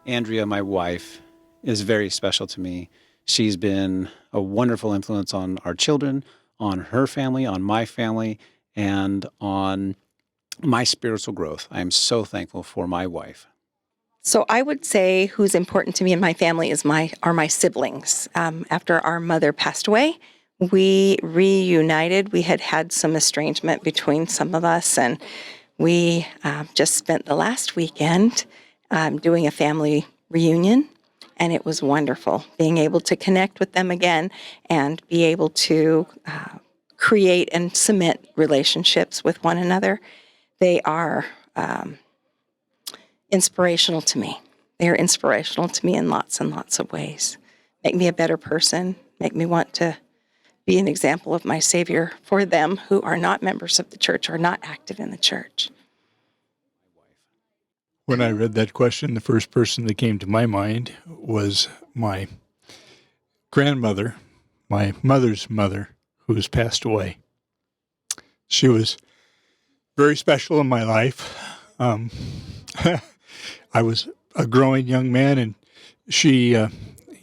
Andrea, my wife, is very special to me. She's been a wonderful influence on our children, on her family, on my family, and on my spiritual growth. I am so thankful for my wife. So I would say who's important to me and my family are my siblings. After our mother passed away, we reunited. We had some estrangement between some of us, and we just spent the last weekend doing a family reunion, and it was wonderful being able to connect with them again and be able to create and cement relationships with one another. They are inspirational to me. They are inspirational to me in lots and lots of ways. Make me a better person, make me want to be an example of my Savior for them who are not members of the church or not active in the church. When I read that question, the first person that came to my mind was my grandmother, my mother's mother, who has passed away. She was very special in my life. I was a growing young man, and she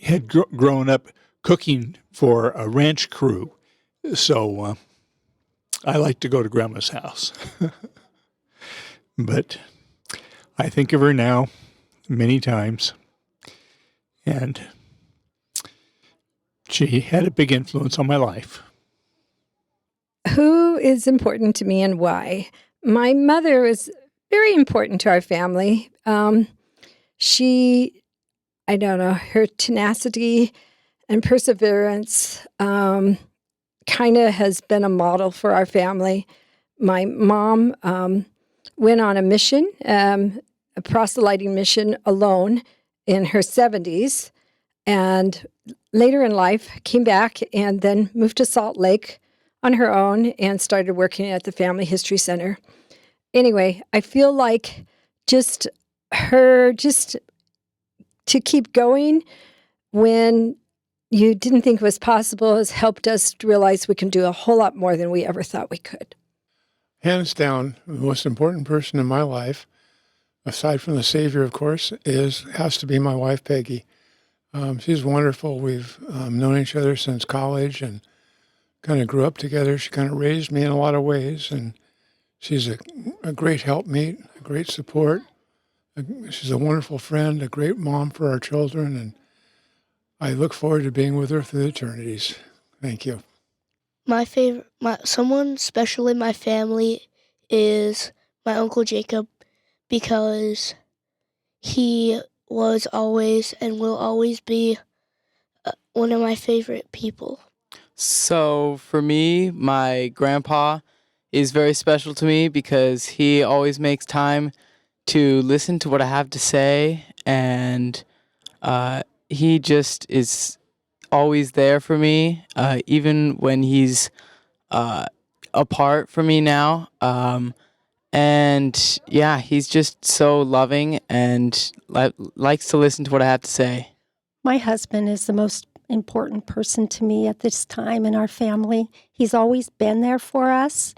had grown up cooking for a ranch crew. So I like to go to Grandma's house. But I think of her now many times, and she had a big influence on my life. Who is important to me and why? My mother was very important to our family. Her tenacity and perseverance kind of has been a model for our family. My mom went on a mission, a proselyting mission alone in her 70s, and later in life came back and then moved to Salt Lake on her own and started working at the Family History Center. Anyway, I feel like just to keep going when you didn't think it was possible has helped us to realize we can do a whole lot more than we ever thought we could. Hands down, the most important person in my life, aside from the Savior, of course, has to be my wife, Peggy. She's wonderful. We've known each other since college and kind of grew up together. She kind of raised me in a lot of ways, and she's a great helpmate, a great support. She's a wonderful friend, a great mom for our children, and I look forward to being with her through the eternities. Thank you. Someone special in my family is my Uncle Jacob, because he was always and will always be one of my favorite people. So for me, my grandpa is very special to me because he always makes time to listen to what I have to say, and he just is always there for me, even when he's apart from me now. And yeah, he's just so loving and likes to listen to what I have to say. My husband is the most important person to me at this time in our family. He's always been there for us.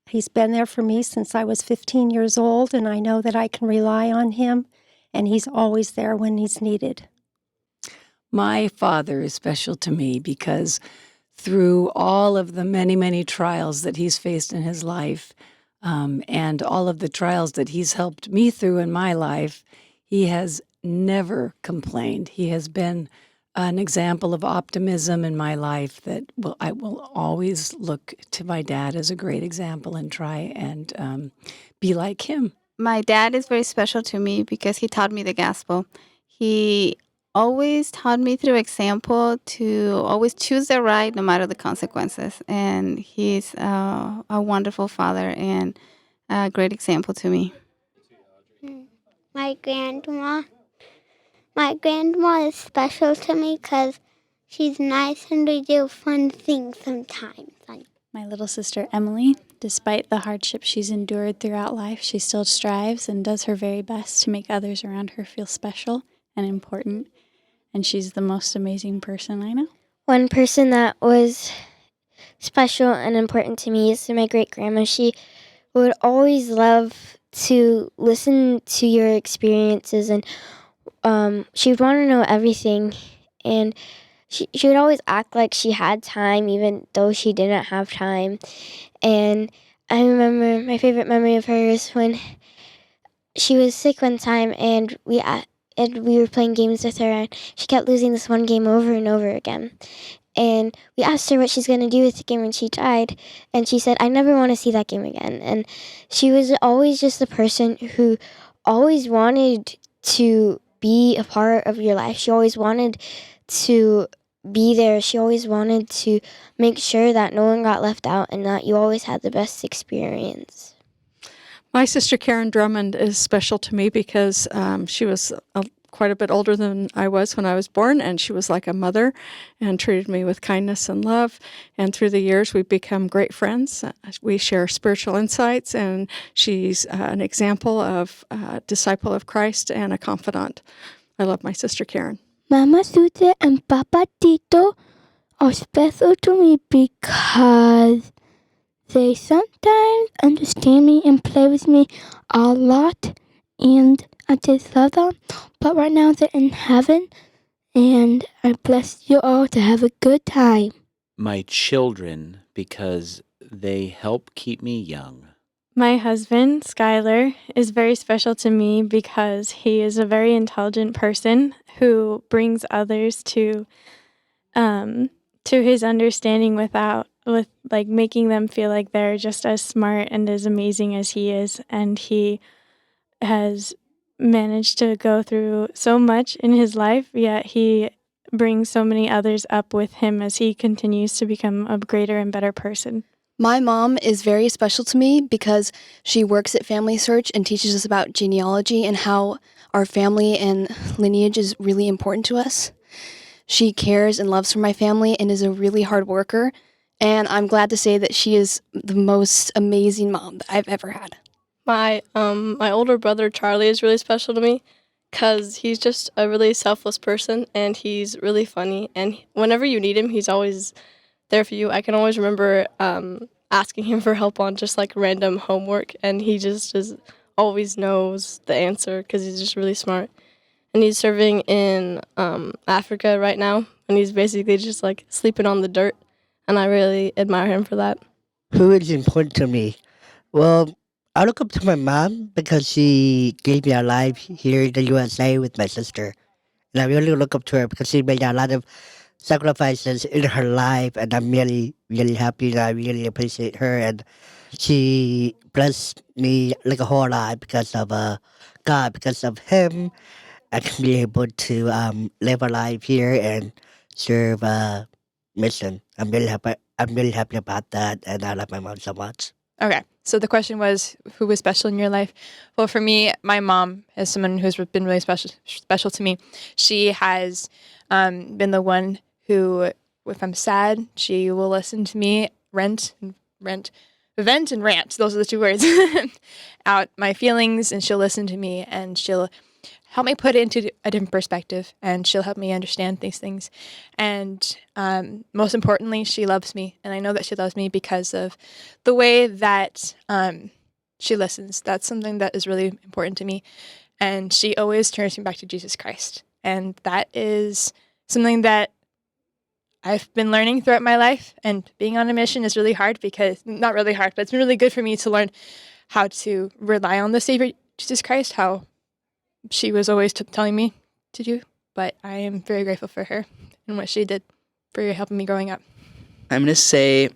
He's been there for me since I was 15 years old, and I know that I can rely on him, and he's always there when he's needed. My father is special to me because through all of the many, many trials that he's faced in his life, and all of the trials that he's helped me through in my life, he has never complained. He has been an example of optimism in my life that I will always look to my dad as a great example and try and be like him. My dad is very special to me because he taught me the gospel. He always taught me through example to always choose the right no matter the consequences. And he's a wonderful father and a great example to me. My grandma is special to me because she's nice and we do fun things sometimes. My little sister Emily, despite the hardships she's endured throughout life, she still strives and does her very best to make others around her feel special and important, and she's the most amazing person I know. One person that was special and important to me is my great grandma. She would always love to listen to your experiences, and she would want to know everything. And she would always act like she had time, even though she didn't have time. And I remember my favorite memory of her is when she was sick one time, and we were playing games with her, and she kept losing this one game over and over again. And we asked her what she's going to do with the game when she died, and she said, I never want to see that game again. And she was always just the person who always wanted to be a part of your life. She always wanted to be there. She always wanted to make sure that no one got left out and that you always had the best experience. My sister Karen Drummond is special to me because she was quite a bit older than I was when I was born, and she was like a mother and treated me with kindness and love. And through the years, we've become great friends. We share spiritual insights, and she's an example of a disciple of Christ and a confidant. I love my sister Karen. Mama Suze and Papa Tito are special to me because they sometimes understand me and play with me a lot, and I just love them. But right now they're in heaven, and I bless you all to have a good time. My children, because they help keep me young. My husband, Skylar, is very special to me because he is a very intelligent person who brings others to his understanding with making them feel like they're just as smart and as amazing as he is. And he has managed to go through so much in his life, yet he brings so many others up with him as he continues to become a greater and better person. My mom is very special to me because she works at Family Search and teaches us about genealogy and how our family and lineage is really important to us. She cares and loves for my family and is a really hard worker, and I'm glad to say that she is the most amazing mom that I've ever had. My older brother Charlie is really special to me because he's just a really selfless person, and he's really funny, and whenever you need him, he's always there for you. I can always remember asking him for help on just like random homework, and he just always knows the answer because he's just really smart. And he's serving in Africa right now, and he's basically just like sleeping on the dirt, and I really admire him for that. Who is important to me? Well, I look up to my mom because she gave me a life here in the USA with my sister. And I really look up to her because she made a lot of sacrifices in her life, and I'm really, really happy, and I really appreciate her. And she blessed me like a whole lot because of God, because of him. I can be able to live a life here and serve a mission. I'm really happy about that, and I love my mom so much. Okay, so the question was, who was special in your life? Well, for me, my mom is someone who's been really special to me. She has been the one who, if I'm sad, she will listen to me vent and rant. Those are the two words. Out my feelings, and she'll listen to me, and she'll help me put it into a different perspective, and she'll help me understand these things. And most importantly, she loves me, and I know that she loves me because of the way that she listens. That's something that is really important to me, and she always turns me back to Jesus Christ. And that is something that I've been learning throughout my life, and being on a mission is really hard not really hard, but it's been really good for me to learn how to rely on the Savior, Jesus Christ, how she was always telling me to do, but I am very grateful for her and what she did for helping me growing up. I'm going to say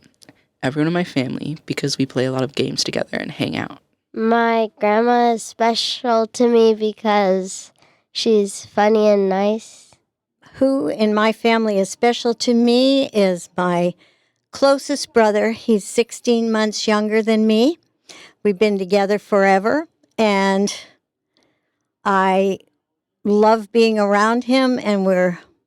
everyone in my family because we play a lot of games together and hang out. My grandma is special to me because she's funny and nice. Who in my family is special to me is my closest brother. He's 16 months younger than me. We've been together forever, and I love being around him, and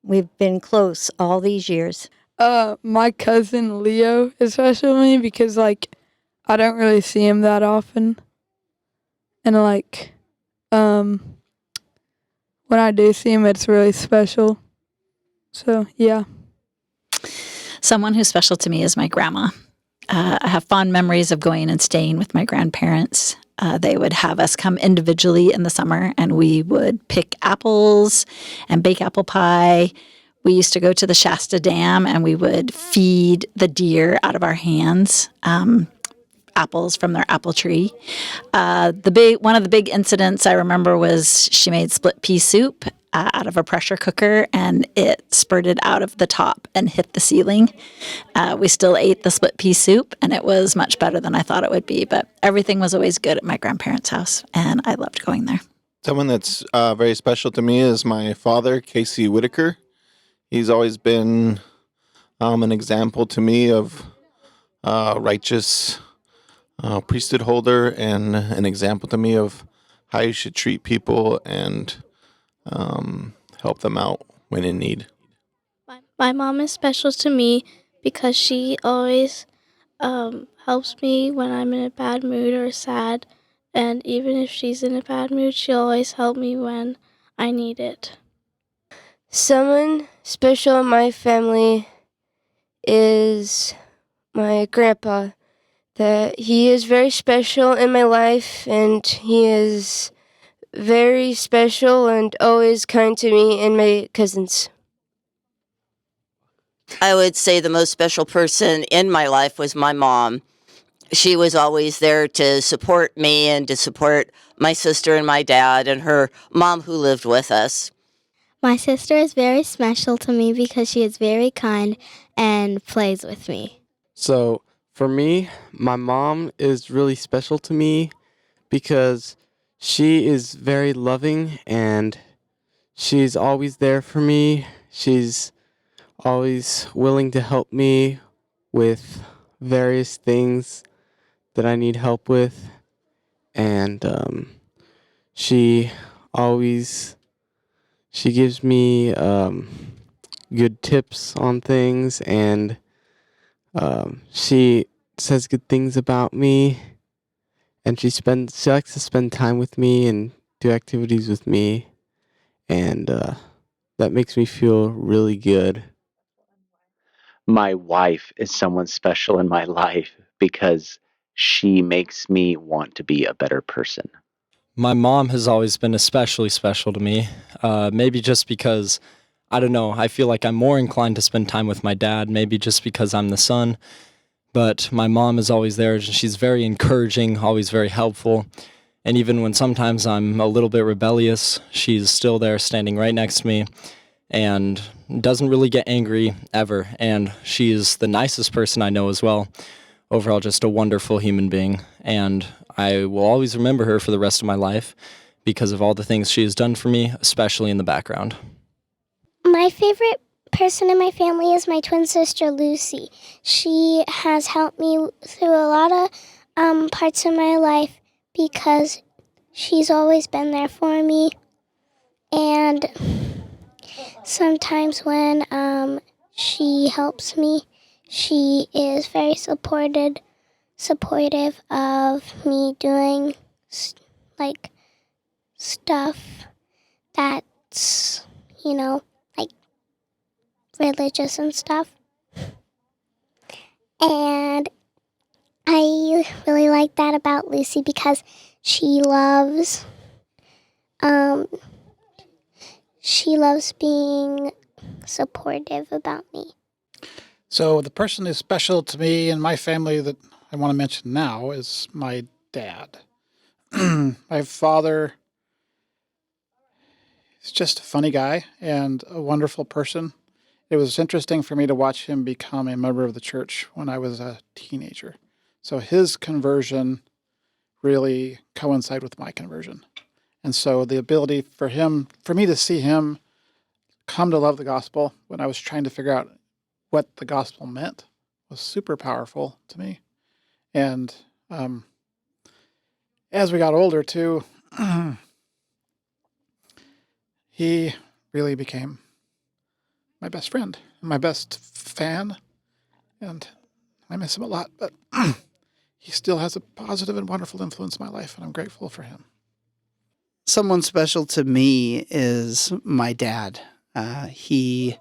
we've been close all these years. My cousin Leo is special to me because I don't really see him that often. And when I do see him, it's really special. So, yeah. Someone who's special to me is my grandma. I have fond memories of going and staying with my grandparents. They would have us come individually in the summer, and we would pick apples and bake apple pie. We used to go to the Shasta Dam, and we would feed the deer out of our hands apples from their apple tree. One of the big incidents I remember was she made split pea soup out of a pressure cooker, and it spurted out of the top and hit the ceiling. We still ate the split pea soup, and it was much better than I thought it would be. But everything was always good at my grandparents' house, and I loved going there. Someone that's very special to me is my father, Casey Whitaker. He's always been an example to me of righteous priesthood holder, and an example to me of how you should treat people and help them out when in need. My mom is special to me because she always helps me when I'm in a bad mood or sad. And even if she's in a bad mood, she'll always help me when I need it. Someone special in my family is my grandpa. That he is very special in my life, and he is very special and always kind to me and my cousins. I would say the most special person in my life was my mom. She was always there to support me and to support my sister and my dad and her mom who lived with us. My sister is very special to me because she is very kind and plays with me. So for me, my mom is really special to me because she is very loving and she's always there for me. She's always willing to help me with various things that I need help with. And she gives me good tips on things, and she says good things about me, and she likes to spend time with me and do activities with me, and that makes me feel really good. My wife is someone special in my life because she makes me want to be a better person. My mom has always been especially special to me, maybe just because, I don't know, I feel like I'm more inclined to spend time with my dad, maybe just because I'm the son, but my mom is always there, and she's very encouraging, always very helpful, and even when sometimes I'm a little bit rebellious, she's still there standing right next to me, and doesn't really get angry ever, and she is the nicest person I know as well. Overall, just a wonderful human being, and I will always remember her for the rest of my life because of all the things she has done for me, especially in the background. My favorite person in my family is my twin sister, Lucy. She has helped me through a lot of parts of my life because she's always been there for me. And sometimes when she helps me, she is very supportive of me doing stuff that's, like religious and stuff. And I really like that about Lucy because she loves being supportive about me. So the person who's special to me and my family that I want to mention now is my dad. My father is just a funny guy and a wonderful person. It was interesting for me to watch him become a member of the church when I was a teenager. So his conversion really coincided with my conversion. And so the ability for me to see him come to love the gospel when I was trying to figure out what the gospel meant was super powerful to me. And as we got older too, he really became my best friend, my best fan, and I miss him a lot, but he still has a positive and wonderful influence in my life, and I'm grateful for him. Someone special to me is my dad. He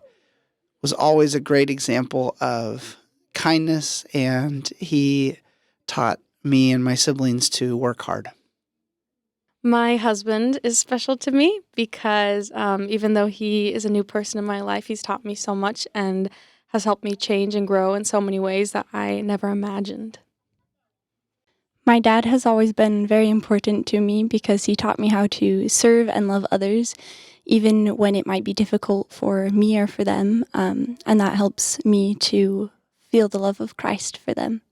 was always a great example of kindness, and he taught me and my siblings to work hard. My husband is special to me because even though he is a new person in my life, he's taught me so much and has helped me change and grow in so many ways that I never imagined. My dad has always been very important to me because he taught me how to serve and love others, even when it might be difficult for me or for them, and that helps me to feel the love of Christ for them.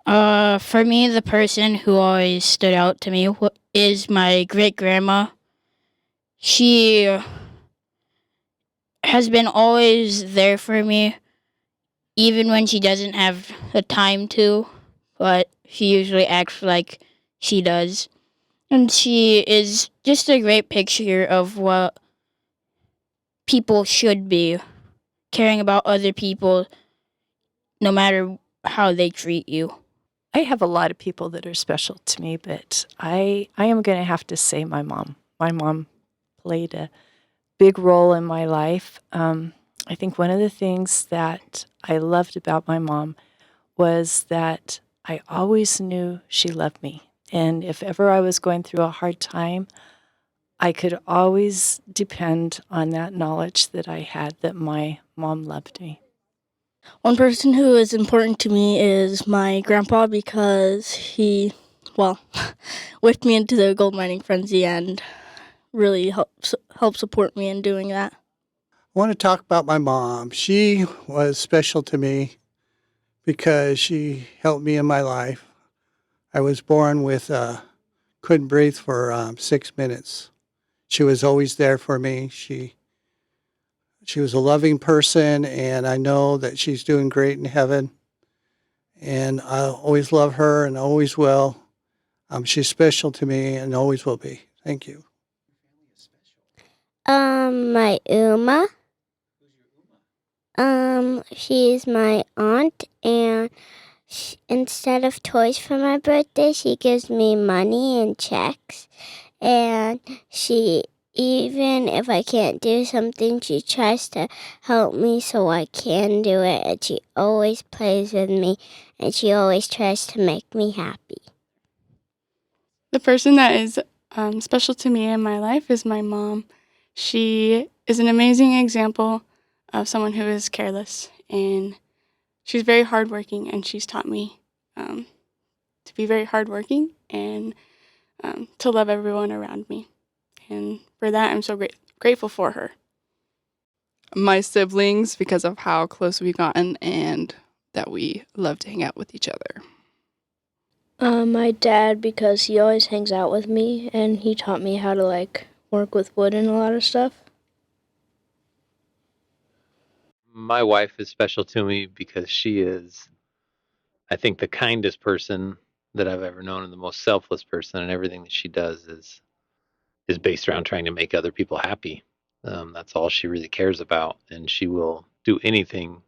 For me, the person who always stood out to me is my great-grandma. She has been always there for me, even when she doesn't have the time to, but she usually acts like she does. And she is just a great picture of what people should be, caring about other people no matter how they treat you. I have a lot of people that are special to me, but I am going to have to say my mom. My mom played a big role in my life. I think one of the things that I loved about my mom was that I always knew she loved me. And if ever I was going through a hard time, I could always depend on that knowledge that I had that my mom loved me. One person who is important to me is my grandpa because he, whipped me into the gold mining frenzy and really helped support me in doing that. I want to talk about my mom. She was special to me because she helped me in my life. I was born with, couldn't breathe for 6 minutes. She was always there for me. She was a loving person, and I know that she's doing great in heaven. And I always love her and always will. She's special to me and always will be. Thank you. My Uma. She's my aunt, and instead of toys for my birthday, she gives me money and checks. And even if I can't do something, she tries to help me so I can do it. And she always plays with me, and she always tries to make me happy. The person that is special to me in my life is my mom. She is an amazing example of someone who is careless, and she's very hardworking, and she's taught me to be very hardworking and to love everyone around me. And for that, I'm so grateful for her. My siblings, because of how close we've gotten and that we love to hang out with each other. My dad, because he always hangs out with me, and he taught me how to work with wood and a lot of stuff. My wife is special to me because she is, I think, the kindest person that I've ever known and the most selfless person, and everything that she does is based around trying to make other people happy. That's all she really cares about, and she will do anything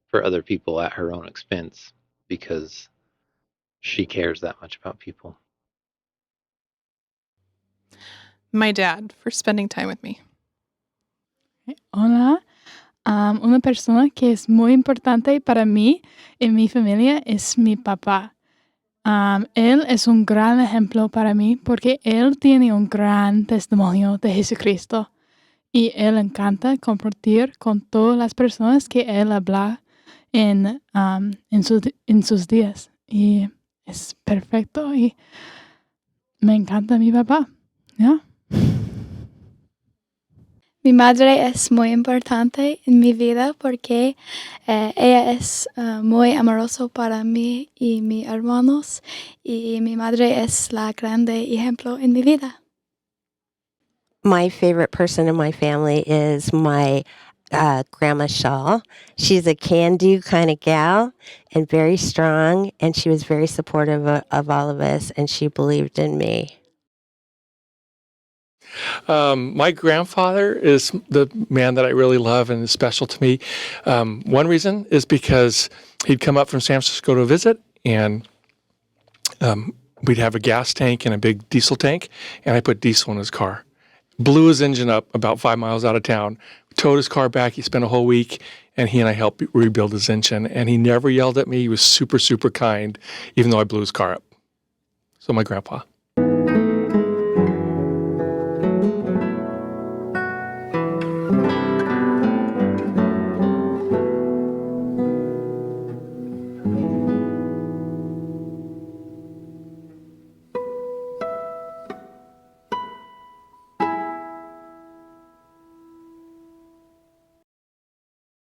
for other people at her own expense because she cares that much about people. My dad, for spending time with me. Hola. Una persona que es muy importante para mí en mi familia es mi papá. Él es un gran ejemplo para mí porque él tiene un gran testimonio de Jesucristo y él encanta compartir con todas las personas que él habla en sus días. Y es perfecto y me encanta mi papá. ¿Ya? Mi madre es muy importante en mi vida porque ella es muy amorosa para mí y mis hermanos, y mi madre es la grande ejemplo en mi vida. My favorite person in my family is my Grandma Shaw. She's a can-do kind of gal and very strong, and she was very supportive of all of us, and she believed in me. My grandfather is the man that I really love and is special to me. One reason is because he'd come up from San Francisco to visit, and we'd have a gas tank and a big diesel tank, and I put diesel in his car. Blew his engine up about 5 miles out of town, towed his car back. He spent a whole week, and he and I helped rebuild his engine. And he never yelled at me. He was super, super kind, even though I blew his car up. So my grandpa.